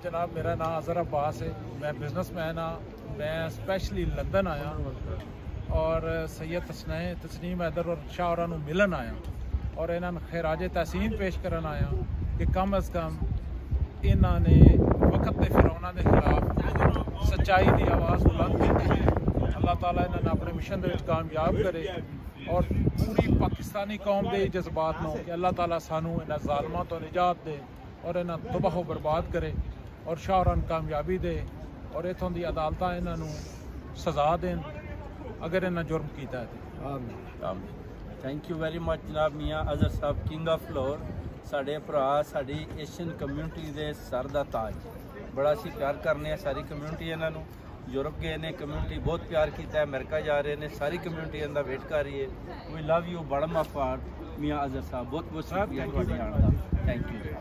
जनाब मेरा नाम अज़हर अब्बास है, मैं बिजनेसमैन हाँ। मैं स्पैशली लंदन आया और सैयद तस्नीम हैदर और शाह होरां नूं मिलन आया और इन्होंने खैराज तहसीन पेश करन आया कि कम अज़ कम इन्होंने वक्त के फिरौना के खिलाफ सच्चाई की आवाज़ बुलंद की है। अल्लाह ताला इन्होंने अपने मिशन के कामयाब करे और पूरी पाकिस्तानी कौम के जज्बात नूं कि अल्लाह ताला सानू इन्हां ज़ालमां तो निजात दे और इन्हां तबाह बर्बाद करे और शाह होरां नूं कामयाबी दे और इत्थों दी अदालतां इन्हां नूं सज़ा देन अगर इन्हां जुर्म कीता है। आमीन। थैंक यू वेरी मच जनाब मियाँ अज़हर साहब, किंग ऑफ लाहौर, साढ़े भरा साड़ी एशियन कम्यूनिटी के सर दा ताज। बड़ा असीं प्यार करने सारी कम्यूनिटी इन्हों। यूरोप गए ने कम्यूनिटी बहुत प्यार किया, अमेरिका जा रहे हैं, सारी कम्यूनिटी इनका वेट कर रही है। वी लव यू बड़ा माफाट मियाँ अज़हर साहब, बहुत बहुत शुक्रिया। Thank you.